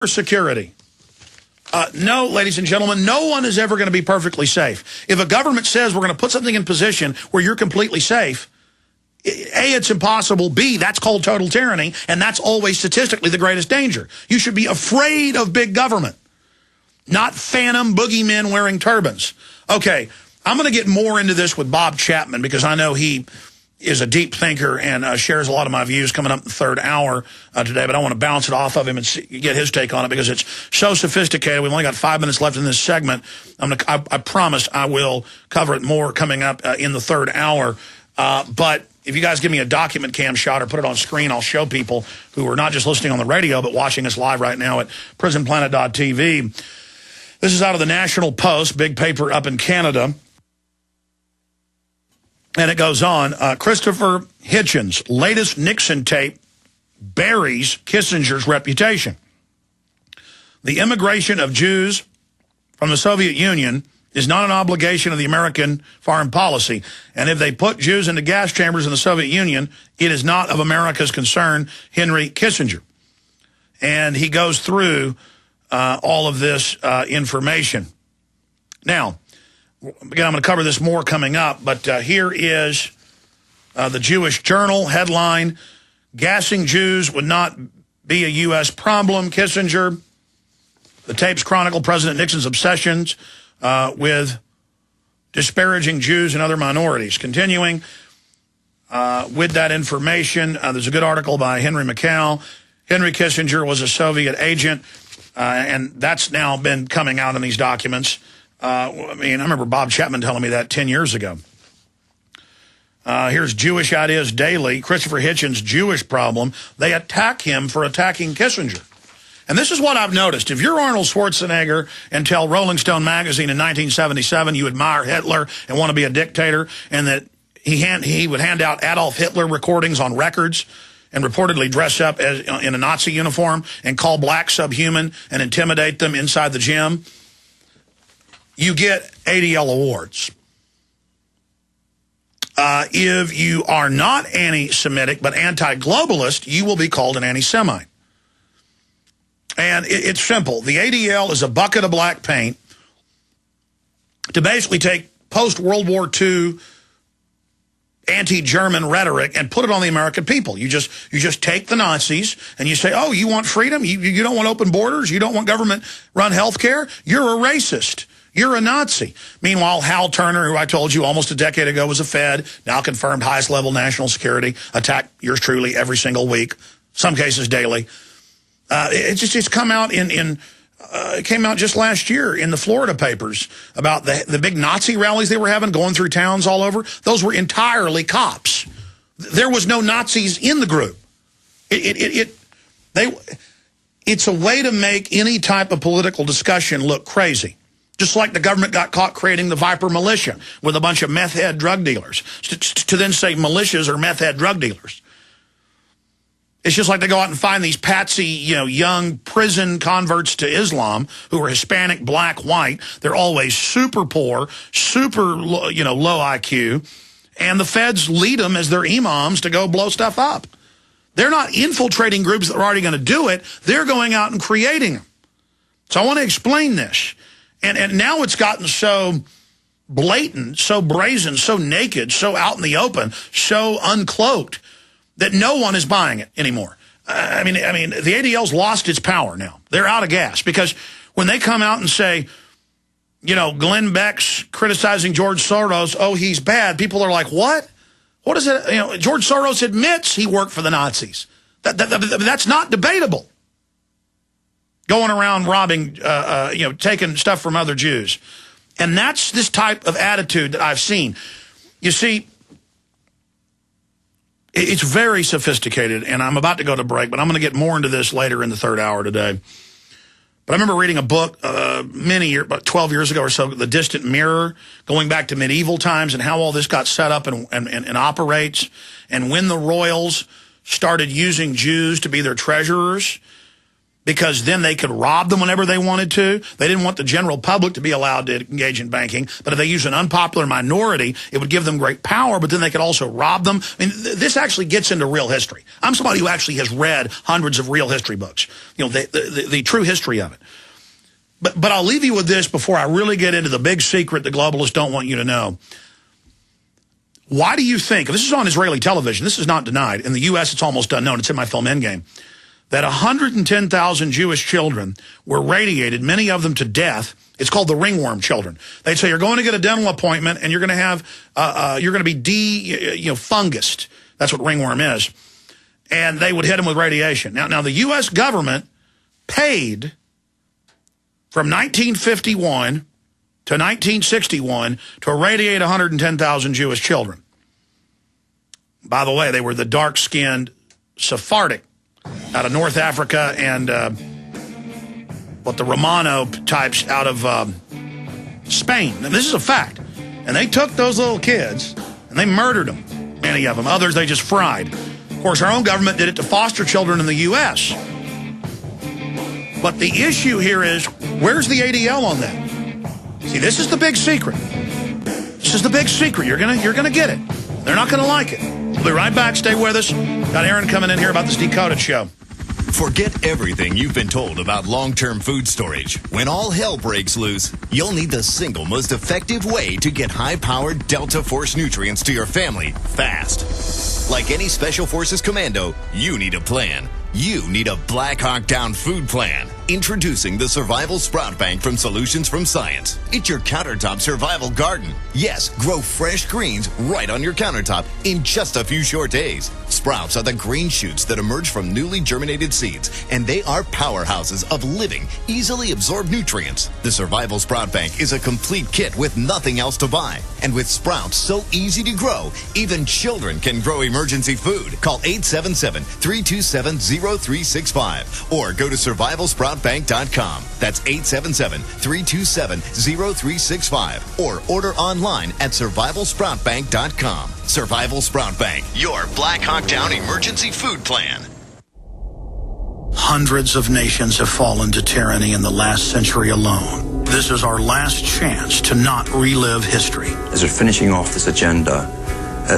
security. No, ladies and gentlemen, no one is ever going to be perfectly safe. If a government says we're going to put something in position where you're completely safe, A, it's impossible. B, that's called total tyranny, and that's always statistically the greatest danger. You should be afraid of big government, not phantom boogeymen wearing turbans. Okay, I'm going to get more into this with Bob Chapman because I know he is a deep thinker and shares a lot of my views coming up in the third hour today, but I want to bounce it off of him and get his take on it because it's so sophisticated. We've only got 5 minutes left in this segment. I promise I will cover it more coming up in the third hour. But if you guys give me a document cam shot or put it on screen, I'll show people who are not just listening on the radio but watching us live right now at prisonplanet.tv. This is out of the National Post, big paper up in Canada. And it goes on, Christopher Hitchens' latest Nixon tape buries Kissinger's reputation. The immigration of Jews from the Soviet Union is not an obligation of the American foreign policy. And if they put Jews into gas chambers in the Soviet Union, it is not of America's concern, Henry Kissinger. And he goes through all of this information. Now, again, I'm going to cover this more coming up, but here is the Jewish Journal headline, gassing Jews would not be a U.S. problem, Kissinger. The tapes chronicle President Nixon's obsessions with disparaging Jews and other minorities. Continuing with that information, there's a good article by Henry McCall. Henry Kissinger was a Soviet agent, and that's now been coming out in these documents. I remember Bob Chapman telling me that 10 years ago. Here's Jewish Ideas Daily. Christopher Hitchens' Jewish problem. They attack him for attacking Kissinger. And this is what I've noticed. If you're Arnold Schwarzenegger and tell Rolling Stone magazine in 1977 you admire Hitler and want to be a dictator, and that he would hand out Adolf Hitler recordings on records and reportedly dress up in a Nazi uniform and call blacks subhuman and intimidate them inside the gym, you get ADL awards. If you are not anti-Semitic but anti-globalist, you will be called an anti-Semite. And it's simple. The ADL is a bucket of black paint to basically take post-World War II anti-German rhetoric and put it on the American people. You just take the Nazis and you say, oh, you want freedom? You don't want open borders? You don't want government-run health care? You're a racist. You're a Nazi. Meanwhile, Hal Turner, who I told you almost a decade ago was a Fed, now confirmed highest level national security, attacked yours truly every single week, some cases daily. It's come out it came out just last year in the Florida papers about the big Nazi rallies they were having, going through towns all over. Those were entirely cops. There was no Nazis in the group. It's a way to make any type of political discussion look crazy. Just like the government got caught creating the Viper militia with a bunch of meth head drug dealers to then say militias are meth head drug dealers. It's just like they go out and find these patsy, young prison converts to Islam who are Hispanic, black, white. They're always super poor, super, low IQ. And the feds lead them as their imams to go blow stuff up. They're not infiltrating groups that are already going to do it. They're going out and creating them. So I want to explain this. And now it's gotten so blatant, so brazen, so naked, so out in the open, so uncloaked that no one is buying it anymore. I mean, the ADL's lost its power now. They're out of gas because when they come out and say, Glenn Beck's criticizing George Soros, oh, he's bad, people are like, what? What is it? George Soros admits he worked for the Nazis. That's not debatable. Going around robbing, taking stuff from other Jews. And that's this type of attitude that I've seen. You see, it's very sophisticated, and I'm about to go to break, but I'm going to get more into this later in the third hour today. But I remember reading a book about 12 years ago or so, The Distant Mirror, going back to medieval times and how all this got set up and operates, and when the royals started using Jews to be their treasurers. because then they could rob them whenever they wanted to. They didn't want the general public to be allowed to engage in banking, but if they use an unpopular minority, it would give them great power, but then they could also rob them. I mean, this actually gets into real history. I'm somebody who actually has read hundreds of real history books, you know, the true history of it. But I'll leave you with this before I really get into the big secret the globalists don't want you to know. Why do you think, this is on Israeli television, this is not denied, in the U.S. it's almost unknown, it's in my film Endgame, that 110,000 Jewish children were radiated, many of them to death. It's called the ringworm children. They'd say, you're going to get a dental appointment and you're going to have, you're going to be fungused. That's what ringworm is. And they would hit them with radiation. Now the U.S. government paid from 1951 to 1961 to irradiate 110,000 Jewish children. By the way, they were the dark-skinned Sephardic out of North Africa and the Romano types out of Spain. And this is a fact. And they took those little kids and they murdered them, many of them. Others they just fried. Of course, our own government did it to foster children in the U.S. But the issue here is, where's the ADL on that? See, this is the big secret. This is the big secret. You're gonna get it. They're not gonna like it. We'll be right back. Stay with us. Got Aaron coming in here about this Decoded show. Forget everything you've been told about long-term food storage. When all hell breaks loose, you'll need the single most effective way to get high-powered Delta Force nutrients to your family fast. Like any Special Forces commando, you need a plan. You need a Black Hawk Down food plan. Introducing the Survival Sprout Bank from Solutions from Science. It's your countertop survival garden. Yes, grow fresh greens right on your countertop in just a few short days. Sprouts are the green shoots that emerge from newly germinated seeds, and they are powerhouses of living, easily absorbed nutrients. The Survival Sprout Bank is a complete kit with nothing else to buy. And with sprouts so easy to grow, even children can grow emergency food. Call 877-327-0365 or go to survivalsproutbank.com. That's 877-327-0365 or order online at survivalsproutbank.com. Survival Sprout Bank, your Black Hawk Down emergency food plan. Hundreds of nations have fallen to tyranny in the last century alone. This is our last chance to not relive history. As we're finishing off this agenda,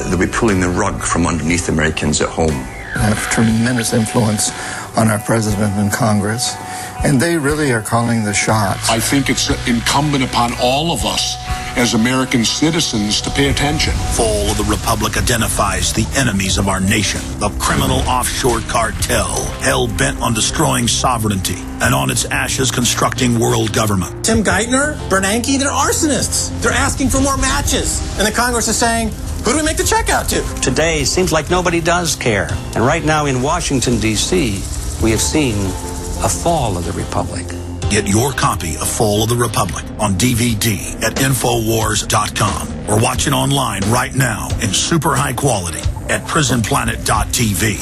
they'll be pulling the rug from underneath Americans at home. They have tremendous influence on our president and Congress, and they really are calling the shots. I think it's incumbent upon all of us as American citizens to pay attention. Fall of the Republic identifies the enemies of our nation, the criminal offshore cartel, hell-bent on destroying sovereignty, and on its ashes constructing world government. Tim Geithner, Bernanke, they're arsonists. They're asking for more matches. And the Congress is saying, who do we make the check out to? Today seems like nobody does care. And right now in Washington, D.C., we have seen a fall of the Republic. Get your copy of Fall of the Republic on DVD at Infowars.com or watch it online right now in super high quality at prisonplanet.tv.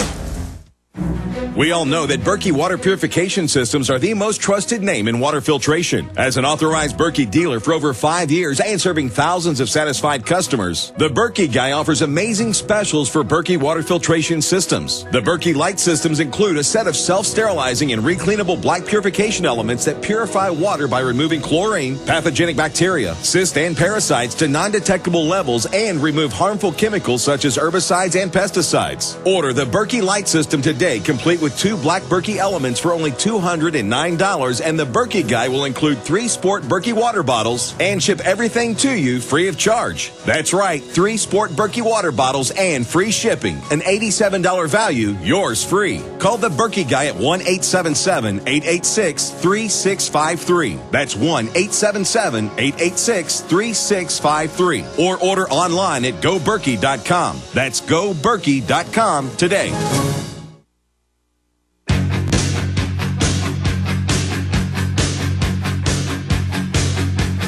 We all know that Berkey water purification systems are the most trusted name in water filtration. As an authorized Berkey dealer for over 5 years and serving thousands of satisfied customers, the Berkey Guy offers amazing specials for Berkey water filtration systems. The Berkey Light systems include a set of self-sterilizing and recleanable black purification elements that purify water by removing chlorine, pathogenic bacteria, cysts, and parasites to non-detectable levels and remove harmful chemicals such as herbicides and pesticides. Order the Berkey Light system today, complete with 2 black Berkey elements for only $209, and the Berkey Guy will include 3 sport Berkey water bottles and ship everything to you free of charge. That's right, 3 sport Berkey water bottles and free shipping. An $87 value, yours free. Call the Berkey Guy at 1-877-886-3653. That's 1-877-886-3653. Or order online at GoBerkey.com. That's GoBerkey.com today.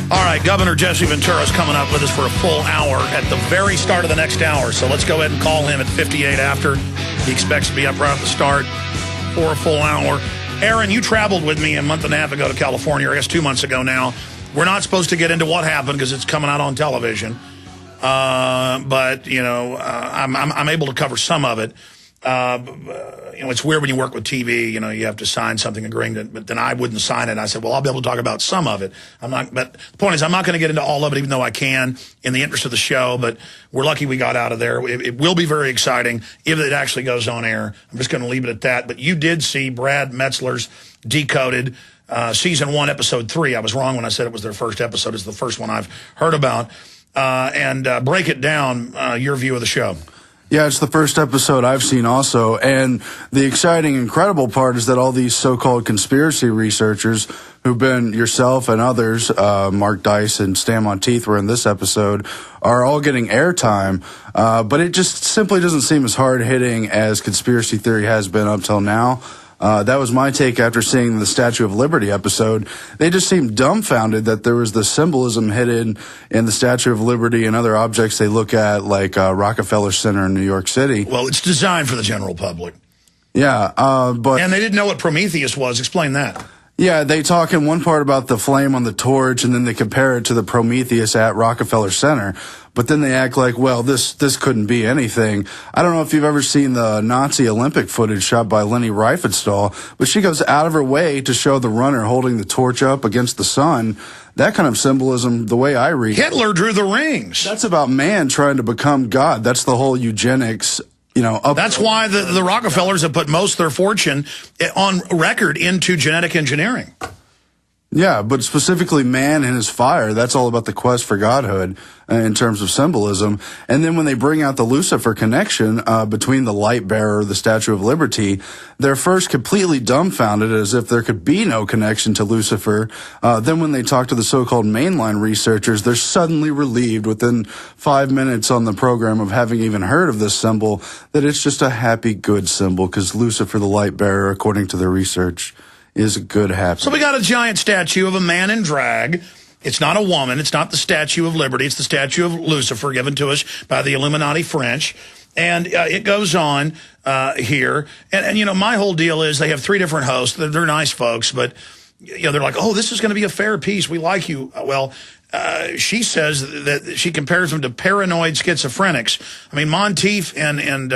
All right, Governor Jesse Ventura is coming up with us for a full hour at the very start of the next hour. So let's go ahead and call him at 58 after. He expects to be up right at the start for a full hour. Aaron, you traveled with me a month and a half ago to California, or I guess 2 months ago now. We're not supposed to get into what happened because it's coming out on television. But, you know, I'm able to cover some of it. It's weird when you work with TV, you have to sign something agreeing to, but then I wouldn't sign it. And I said, well, I'll be able to talk about some of it. But the point is, I'm not going to get into all of it, even though I can in the interest of the show, but we're lucky we got out of there. It will be very exciting if it actually goes on air. I'm just going to leave it at that. But you did see Brad Metzler's Decoded, Season 1, Episode 3. I was wrong when I said it was their first episode. It's the first one I've heard about. And break it down, your view of the show. Yeah, it's the first episode I've seen also, and the exciting, incredible part is that all these so-called conspiracy researchers who've been yourself and others, Mark Dice and Stan Monteith were in this episode, are all getting airtime, but it just simply doesn't seem as hard-hitting as conspiracy theory has been up till now. That was my take after seeing the Statue of Liberty episode. They just seemed dumbfounded that there was the symbolism hidden in the Statue of Liberty and other objects they look at, like Rockefeller Center in New York City. Well, it's designed for the general public. Yeah, but... And they didn't know what Prometheus was. Explain that. Yeah, they talk in one part about the flame on the torch, and then they compare it to the Prometheus at Rockefeller Center. But then they act like, well, this couldn't be anything. I don't know if you've ever seen the Nazi Olympic footage shot by Leni Riefenstahl, but she goes out of her way to show the runner holding the torch up against the sun. That kind of symbolism, the way I read it, Hitler drew the rings. That's about man trying to become God. That's the whole eugenics. That's why the Rockefellers have put most of their fortune on record into genetic engineering. Yeah, but specifically man and his fire, that's all about the quest for godhood in terms of symbolism. And then when they bring out the Lucifer connection between the light bearer, the Statue of Liberty, they're first completely dumbfounded as if there could be no connection to Lucifer. Then when they talk to the so-called mainline researchers, they're suddenly relieved within 5 minutes on the program of having even heard of this symbol that it's just a happy, good symbol because Lucifer, the light bearer, according to their research, is a good happy. So we got a giant statue of a man in drag. It's not a woman. It's not the Statue of Liberty. It's the statue of Lucifer given to us by the Illuminati French. And it goes on here. And my whole deal is they have 3 different hosts. They're nice folks, but they're like, oh, this is going to be a fair piece. We like you. Well, she says that she compares them to paranoid schizophrenics. I mean, Monteith and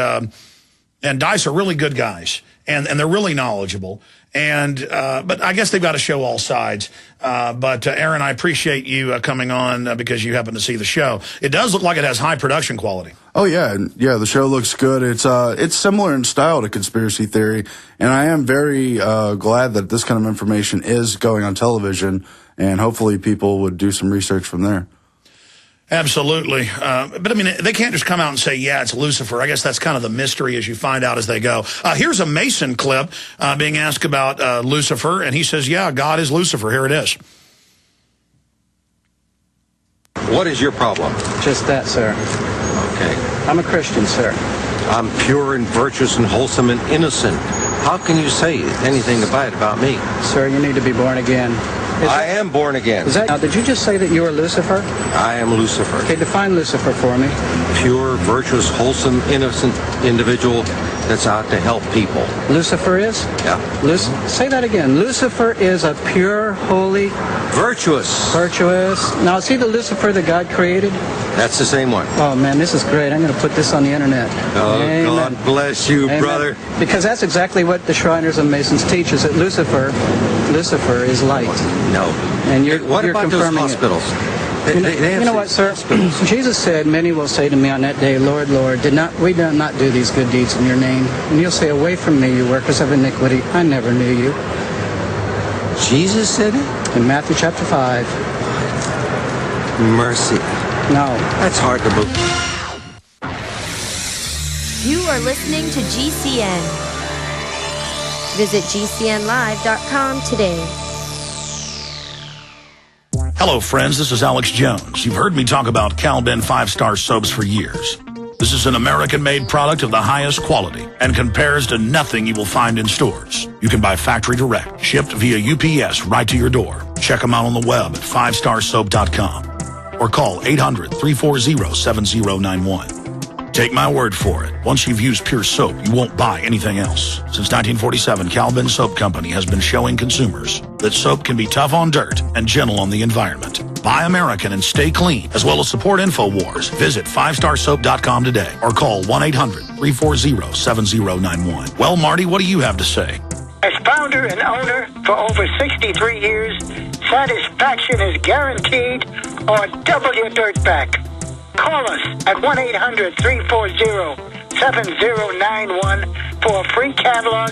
Dice are really good guys, and they're really knowledgeable. But I guess they've got to show all sides. But Aaron, I appreciate you coming on because you happen to see the show. It does look like it has high production quality. Oh yeah, the show looks good. It's similar in style to conspiracy theory, and I am very glad that this kind of information is going on television, and hopefully people would do some research from there. Absolutely. But, I mean, they can't just come out and say, yeah, it's Lucifer. I guess that's kind of the mystery as you find out as they go. Here's a Mason clip being asked about Lucifer, and he says, yeah, God is Lucifer. Here it is. What is your problem? Just that, sir. Okay. I'm a Christian, sir. I'm pure and virtuous and wholesome and innocent. How can you say anything bad about me? Sir, you need to be born again. I am born again. Now, did you just say that you are Lucifer? I am Lucifer. Okay, define Lucifer for me. Pure, virtuous, wholesome, innocent individual that's out to help people. Lucifer is? Yeah. Say that again. Lucifer is a pure, holy... Virtuous. Virtuous. Now, is he the Lucifer that God created? That's the same one. Oh, man, this is great. I'm going to put this on the internet. Oh, amen. God bless you, amen. Brother. Because that's exactly what the Shriners and Masons teach, is that Lucifer is light. No. And what you're about confirming those hospitals? You know what, sir? Jesus said, many will say to me on that day, Lord, Lord, did we not do these good deeds in your name? And you'll say, away from me, you workers of iniquity. I never knew you. Jesus said it? In Matthew chapter 5. Mercy. No. That's hard to believe. You are listening to GCN. Visit GCNlive.com today. Hello, friends. This is Alex Jones. You've heard me talk about Cal-Ben 5-star soaps for years. This is an American-made product of the highest quality and compares to nothing you will find in stores. You can buy factory direct, shipped via UPS right to your door. Check them out on the web at 5starsoap.com or call 800-340-7091. Take my word for it. Once you've used Pure Soap, you won't buy anything else. Since 1947, Calvin Soap Company has been showing consumers that soap can be tough on dirt and gentle on the environment. Buy American and stay clean, as well as support InfoWars. Visit 5starsoap.com today or call 1-800-340-7091. Well, Marty, what do you have to say? As founder and owner for over 63 years, satisfaction is guaranteed or double your dirt back. Call us at 1-800-340-7091 for a free catalog.